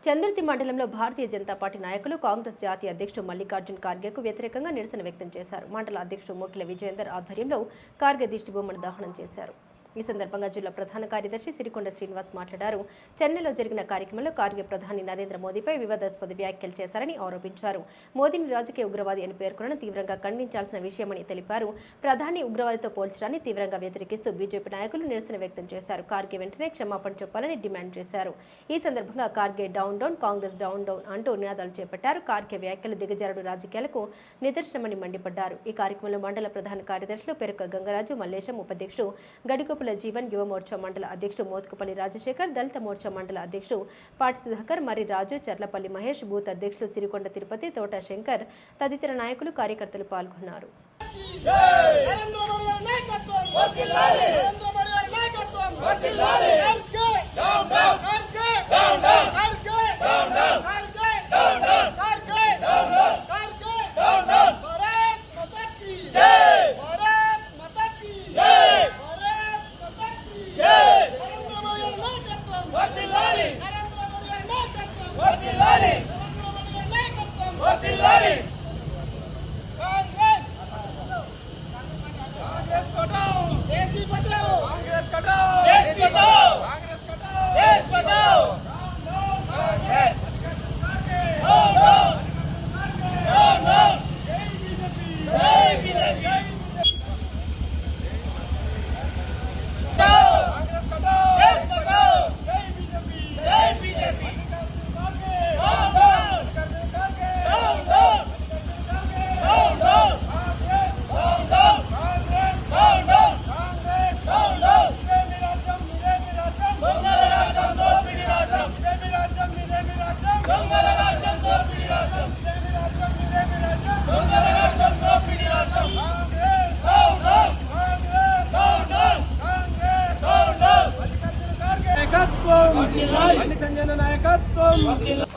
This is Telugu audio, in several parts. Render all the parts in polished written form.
చంద్రుతి మండలంలో భారతీయ జనతా పార్టీ నాయకులు కాంగ్రెస్ జాతీయ అధ్యక్షుడు మల్లికార్జున్ ఖార్గేకు వ్యతిరేకంగా నిరసన వ్యక్తం చేశారు. మండల అధ్యక్షుడు మోకిల విజయేందర్ ఆధ్వర్యంలో ఖార్గే దిష్టిబొమ్మను దహనం చేశారు. ఈ సందర్భంగా జిల్లా ప్రధాన కార్యదర్శి సిరికొండ శ్రీనివాస్ మాట్లాడారు. చెన్నైలో జరిగిన కార్యక్రమంలో ఖార్గే ప్రధాని నరేంద్ర మోదీపై వివాదాస్పద వ్యాఖ్యలు చేశారని ఆరోపించారు. మోదీని రాజకీయ ఉగ్రవాది అని పేర్కొనడం తీవ్రంగా ఖండించాల్సిన విషయమని తెలిపారు. ప్రధాని ఉగ్రవాదితో పోల్చడాన్ని తీవ్రంగా వ్యతిరేకిస్తూ బీజేపీ నాయకులు నిరసన వ్యక్తం చేశారు. ఖార్గే వెంటనే క్షమాపణ చెప్పాలని డిమాండ్ చేశారు. ఈ సందర్భంగా Kharge down down, Congress down down అంటూ నినాదాలు చేపట్టారు. ఖార్గే వ్యాఖ్యలు దిగజారుడు రాజకీయాలకు నిదర్శనమని మండిపడ్డారు. ఈ కార్యక్రమంలో మండల ప్రధాన కార్యదర్శులు పెరుక గంగరాజు, మల్లేశం, ఉపాధ్యక్షుడు గడిగోపుల జీవన్, యువ మోర్చా మండల అధ్యక్షుడు మోత్కుపల్లి రాజశేఖర్, దళిత మోర్చా మండల అధ్యక్షుడు పాటి సుధాకర్, మరి రాజు, చర్లపల్లి మహేష్, బూత్ అధ్యక్షులు సిరికొండ తిరుపతి, తోట శంకర్ తదితర నాయకులు కార్యకర్తలు పాల్గొన్నారు.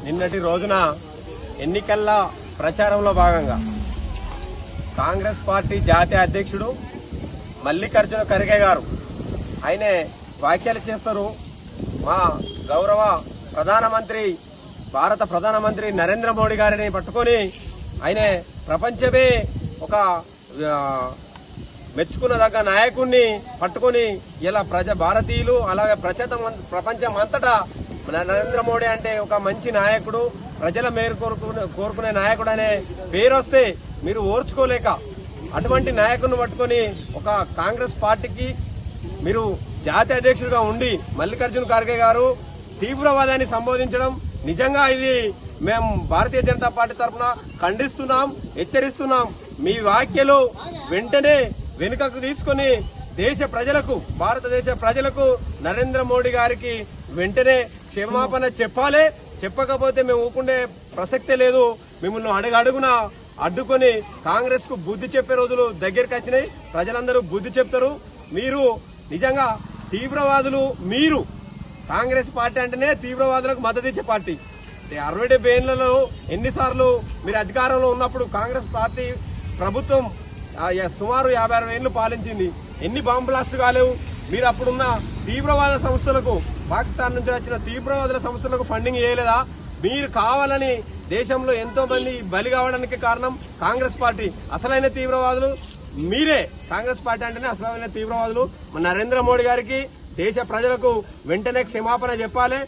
నిన్నటి రోజున ఎన్నికల ప్రచారంలో భాగంగా కాంగ్రెస్ పార్టీ జాతీయ అధ్యక్షుడు మల్లికార్జున ఖర్గే గారు ఆయనే వ్యాఖ్యలు చేస్తారు. మా గౌరవ ప్రధానమంత్రి, భారత ప్రధానమంత్రి నరేంద్ర మోడీ గారిని పట్టుకొని ఆయనే ప్రపంచమే ఒక మెచ్చుకున్నదగ్గ నాయకుడిని పట్టుకొని ఇలా భారతీయులు అలాగే ప్రపంచం అంతటా నరేంద్ర మోడీ అంటే ఒక మంచి నాయకుడు, ప్రజల మేలు కోరుకునే నాయకుడు అనే పేరు వస్తే మీరు ఓర్చుకోలేక అటువంటి నాయకుడిని పట్టుకొని ఒక కాంగ్రెస్ పార్టీకి మీరు జాతీయ అధ్యక్షుడిగా ఉండి మల్లికార్జున ఖార్గే గారు తీవ్రవాదాన్ని సంబోధించడం నిజంగా ఇది మేము భారతీయ జనతా పార్టీ తరఫున ఖండిస్తున్నాం, హెచ్చరిస్తున్నాం. మీ వ్యాఖ్యలు వెంటనే వెనుకకు తీసుకుని దేశ ప్రజలకు, భారతదేశ ప్రజలకు నరేంద్ర మోడీ గారికి వెంటనే క్షమాపణ చెప్పాలి. చెప్పకపోతే మేము ఊకుండే ప్రసక్తే లేదు. మిమ్మల్ని అడుగడుగున అడ్డుకొని కాంగ్రెస్ కు బుద్ధి చెప్పే రోజులు దగ్గరికి వచ్చినాయి. ప్రజలందరూ బుద్ధి చెప్తారు. మీరు నిజంగా తీవ్రవాదులు, మీరు కాంగ్రెస్ పార్టీ అంటేనే తీవ్రవాదులకు మద్దతు ఇచ్చే పార్టీ. 60 ఏళ్లలో ఎన్నిసార్లు మీరు అధికారంలో ఉన్నప్పుడు కాంగ్రెస్ పార్టీ ప్రభుత్వం సుమారు 56 ఏళ్లు పాలించింది. ఎన్ని బాంబు బ్లాస్టులు కాలేవు. మీరు అప్పుడున్న తీవ్రవాద సంస్థలకు, పాకిస్తాన్ నుంచి వచ్చిన తీవ్రవాదుల సంస్థలకు ఫండింగ్ చేయలేదా? మీరు కావాలని దేశంలో ఎంతో మంది బలి కావడానికి కారణం కాంగ్రెస్ పార్టీ. అసలైన తీవ్రవాదులు మీరే. కాంగ్రెస్ పార్టీ అంటేనే అసలైన తీవ్రవాదులు. నరేంద్ర మోడీ గారికి, దేశ ప్రజలకు వెంటనే క్షమాపణ చెప్పాలి.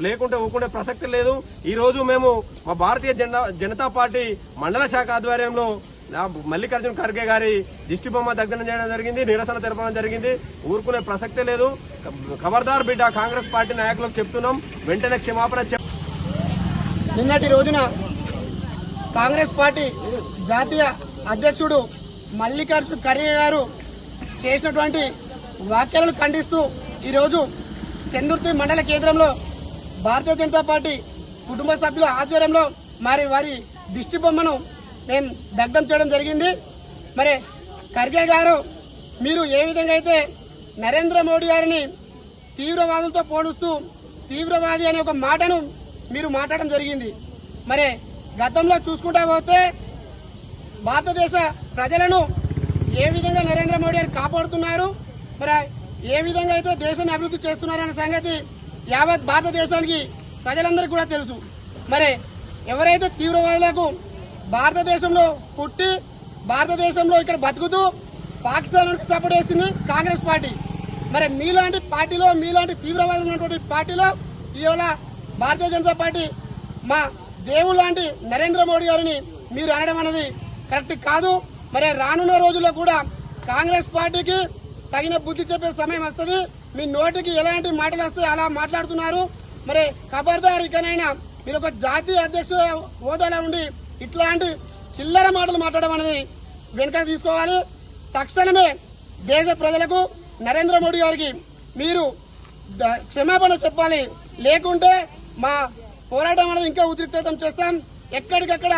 లేకుంటే ఊకుండే ప్రసక్తి లేదు. ఈ రోజు మేము మా భారతీయ జనతా పార్టీ మండల శాఖ ఆధ్వర్యంలో మల్లికార్జున ఖార్గే గారి దిష్టిబొమ్మ దగ్గర చేయడం జరిగింది, నిరసన తెలపడం జరిగింది. ఊరుకునే ప్రసక్తే లేదు. ఖబర్దార్ బిడ్డ, కాంగ్రెస్ పార్టీ నాయకులకు చెప్తున్నాం, వెంటనే క్షమాపణ నిన్నటి రోజున కాంగ్రెస్ పార్టీ జాతీయ అధ్యక్షుడు మల్లికార్జున ఖర్గే గారు చేసినటువంటి వ్యాఖ్యలను ఖండిస్తూ ఈరోజు చందుర్తి మండల కేంద్రంలో భారతీయ జనతా పార్టీ కుటుంబ సభ్యుల ఆధ్వర్యంలో వారి దిష్టిబొమ్మను మేము దగ్ధం చేయడం జరిగింది. మరి ఖర్గే గారు, మీరు ఏ విధంగా అయితే నరేంద్ర మోడీ గారిని తీవ్రవాదులతో పోలుస్తూ తీవ్రవాది అనే ఒక మాటను మీరు మాట్లాడడం జరిగింది. మరి గతంలో చూసుకుంటా పోతే భారతదేశ ప్రజలను ఏ విధంగా నరేంద్ర మోడీ గారు కాపాడుతున్నారు, మరి ఏ విధంగా అయితే దేశాన్ని అభివృద్ధి చేస్తున్నారనే సంగతి యావత్ భారతదేశానికి ప్రజలందరికీ కూడా తెలుసు. మరి ఎవరైతే తీవ్రవాదులకు భారతదేశంలో పుట్టి భారతదేశంలో ఇక్కడ బతుకుతూ పాకిస్తాన్కి సపోర్ట్ చేసింది కాంగ్రెస్ పార్టీ. మరి మీలాంటి పార్టీలో మీలాంటి తీవ్రవాదులు ఉన్నటువంటి పార్టీలో ఇవాళ భారతీయ జనతా పార్టీ మా దేవుడు లాంటి నరేంద్ర మోడీ గారిని మీరు అనడం అనేది కరెక్ట్ కాదు. మరి రానున్న రోజుల్లో కూడా కాంగ్రెస్ పార్టీకి తగిన బుద్ధి చెప్పే సమయం వస్తుంది. మీ నోటికి ఎలాంటి మాటలు వస్తే అలా మాట్లాడుతున్నారు. మరి ఖబర్దార్ ఇకనైనా మీరు ఒక జాతీయ అధ్యక్ష హోదాలో ఉండి ఇట్లాంటి చిల్లర మాటలు మాట్లాడడం అనేది వెనుక తీసుకోవాలి. తక్షణమే దేశ ప్రజలకు నరేంద్ర మోడీ గారికి మీరు క్షమాపణ చెప్పాలి. లేకుంటే మా పోరాటం అనేది ఇంకా ఉద్రిక్తం చేస్తాం, ఎక్కడికక్కడ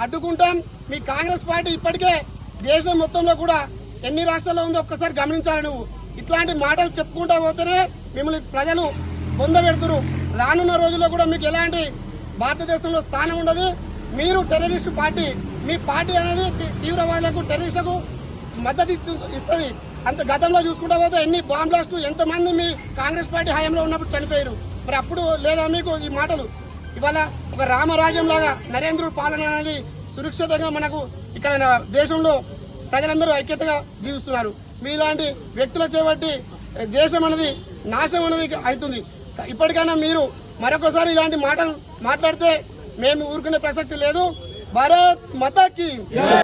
అడ్డుకుంటాం. మీ కాంగ్రెస్ పార్టీ ఇప్పటికే దేశం మొత్తంలో కూడా ఎన్ని రాష్ట్రాల్లో ఉందో ఒక్కసారి గమనించాలి. నువ్వు ఇట్లాంటి మాటలు చెప్పుకుంటా పోతేనే మిమ్మల్ని ప్రజలు పొందబెడుతురు. రానున్న రోజుల్లో కూడా మీకు ఎలాంటి భారతదేశంలో స్థానం ఉండదు. మీరు టెర్రరిస్టు పార్టీ, మీ పార్టీ అనేది తీవ్రవాదులకు టెర్రరిస్టులకు మద్దతు ఇస్తుంది. అంత గతంలో చూసుకుంటా పోతే ఎన్ని బాంబ్ బ్లాస్టులు ఎంతమంది మీ కాంగ్రెస్ పార్టీ హయాంలో ఉన్నప్పుడు చనిపోయారు. మరి అప్పుడు లేదా మీకు ఈ మాటలు? ఇవాళ ఒక రామరాజ్యం లాగా నరేంద్రుడి పాలన అనేది సురక్షితంగా మనకు ఇక్కడ దేశంలో ప్రజలందరూ ఐక్యతగా జీవిస్తున్నారు. మీలాంటి వ్యక్తుల చేపట్టి దేశం అనేది నాశనం అనేది అవుతుంది. ఇప్పటికైనా మీరు మరొకసారి ఇలాంటి మాటలు మాట్లాడితే మేము ఊరుకునే ప్రసక్తి లేదు. భారత్ మాతాకి